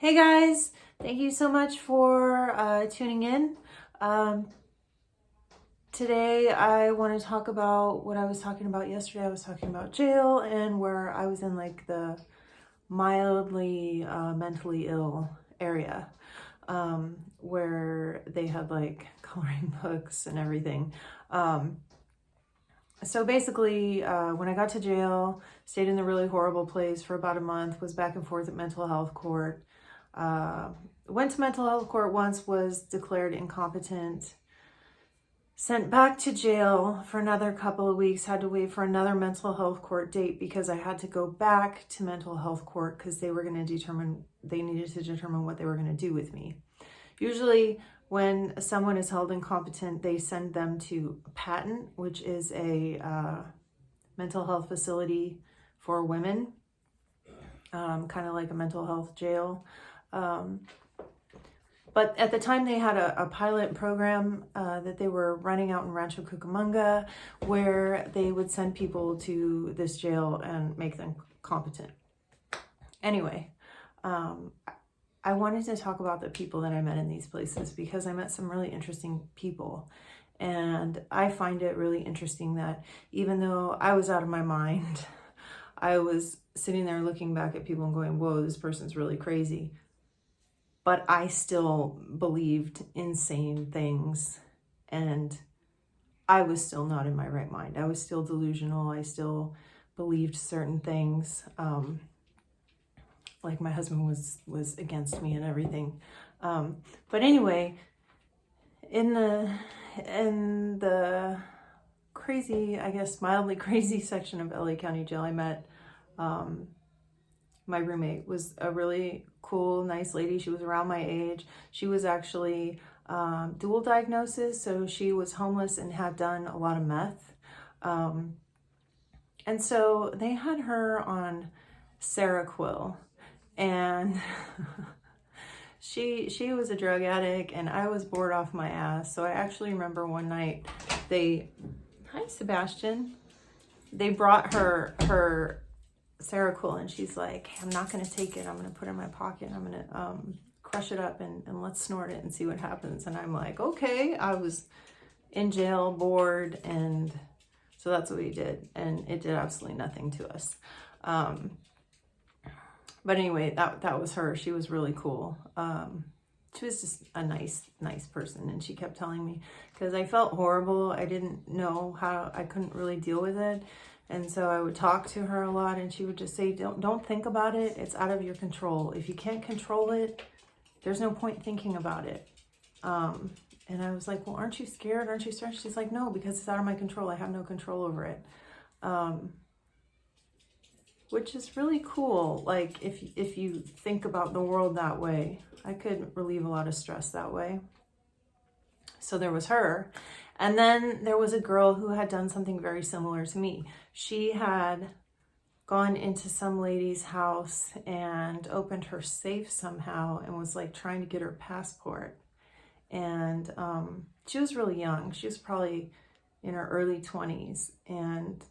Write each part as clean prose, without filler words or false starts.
Hey guys, thank you so much for tuning in. Today I want to talk about what I was talking about yesterday. I was talking about jail and where I was in like the mildly mentally ill area, where they had like coloring books and everything. So basically, when I got to jail, stayed in the really horrible place for about a month, was back and forth at mental health court. Went to mental health court once, was declared incompetent, sent back to jail for another couple of weeks, had to wait for another mental health court date because I had to go back to mental health court because they needed to determine what they were going to do with me. Usually when someone is held incompetent, they send them to Patent, which is a mental health facility for women, kind of like a mental health jail. But at the time they had a pilot program that they were running out in Rancho Cucamonga where they would send people to this jail and make them competent. Anyway, I wanted to talk about the people that I met in these places because I met some really interesting people. And I find it really interesting that even though I was out of my mind, I was sitting there looking back at people and going, whoa, this person's really crazy. But I still believed insane things and I was still not in my right mind. I was still delusional. I still believed certain things. Like my husband was against me and everything. But anyway, in the crazy, I guess mildly crazy section of LA County Jail, I met my roommate. Was a really cool, nice lady. She was around my age. She was actually dual diagnosis, so she was homeless and had done a lot of meth. And so they had her on Seroquel, and she was a drug addict, and I was bored off my ass. So I actually remember one night hi Sebastian, they brought her Seroquel, and she's like, I'm not going to take it. I'm going to put it in my pocket. I'm going to crush it up and let's snort it and see what happens. And I'm like, okay. I was in jail, bored, and so that's what we did. And it did absolutely nothing to us. But anyway, that was her. She was really cool. She was just a nice person. And she kept telling me, because I felt horrible. I didn't know how, I couldn't really deal with it. And so I would talk to her a lot, and she would just say, don't think about it. It's out of your control. If you can't control it, there's no point thinking about it. And I was like, well, aren't you scared? Aren't you stressed? She's like, no, because it's out of my control. I have no control over it. Which is really cool. Like if you think about the world that way, I could relieve a lot of stress that way. So there was her. And then there was a girl who had done something very similar to me. She had gone into some lady's house and opened her safe somehow and was like trying to get her passport. And she was really young. She was probably in her early 20s. And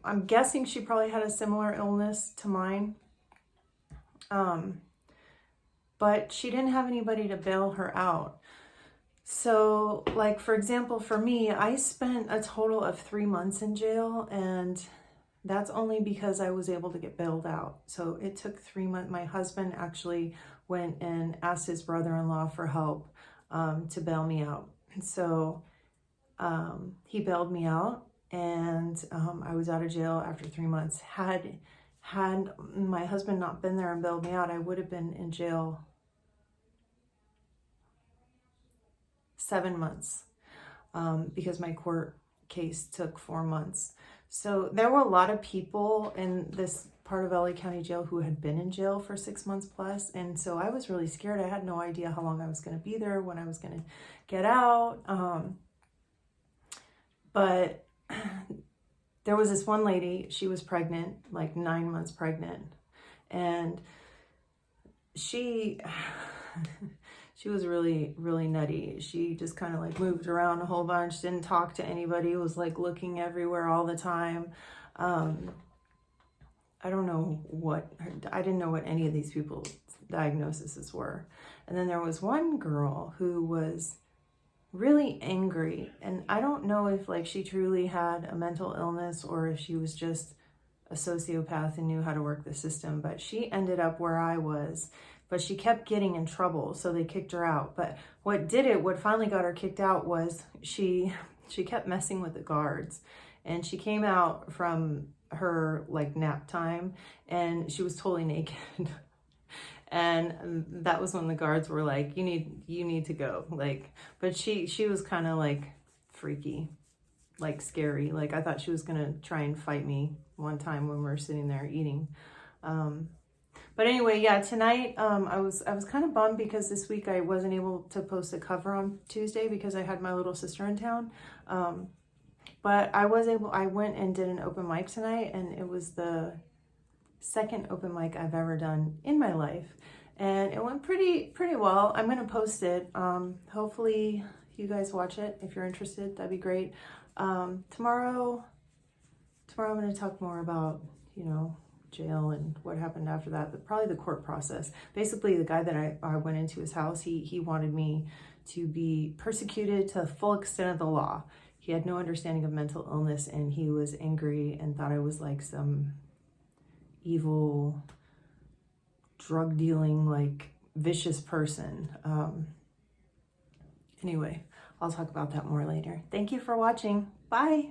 I'm guessing she probably had a similar illness to mine. But she didn't have anybody to bail her out. So, like, for example, for me, I spent a total of 3 months in jail, and that's only because I was able to get bailed out. So it took 3 months. My husband actually went and asked his brother-in-law for help to bail me out. So he bailed me out, and I was out of jail after 3 months. Had my husband not been there and bailed me out, I would have been in jail 7 months because my court case took 4 months. So there were a lot of people in this part of LA County Jail who had been in jail for 6 months plus. And so I was really scared. I had no idea how long I was going to be there, when I was going to get out. But there was this one lady, she was pregnant, like 9 months pregnant. And she was really, really nutty. She just kind of like moved around a whole bunch, didn't talk to anybody, was like looking everywhere all the time. I don't know what, I didn't know what any of these people's diagnoses were. And then there was one girl who was really angry, and I don't know if like she truly had a mental illness or if she was just a sociopath and knew how to work the system, but she ended up where I was, but she kept getting in trouble, so they kicked her out. But what finally got her kicked out was she kept messing with the guards, and she came out from her like nap time and she was totally naked. And that was when the guards were like, you need to go. Like, but she was kind of like freaky, like scary. Like I thought she was gonna try and fight me one time when we were sitting there eating. But anyway, yeah, tonight I was kind of bummed because this week I wasn't able to post a cover on Tuesday because I had my little sister in town. But I went and did an open mic tonight, and it was the second open mic I've ever done in my life, and it went pretty well. I'm gonna post it. Hopefully you guys watch it. If you're interested, that'd be great. Tomorrow I'm gonna talk more about, you know, jail and what happened after that, but probably the court process. Basically, the guy that I went into his house, he wanted me to be persecuted to the full extent of the law. He had no understanding of mental illness, and he was angry and thought I was like some evil, drug dealing, like vicious person. Anyway, I'll talk about that more later. Thank you for watching. Bye.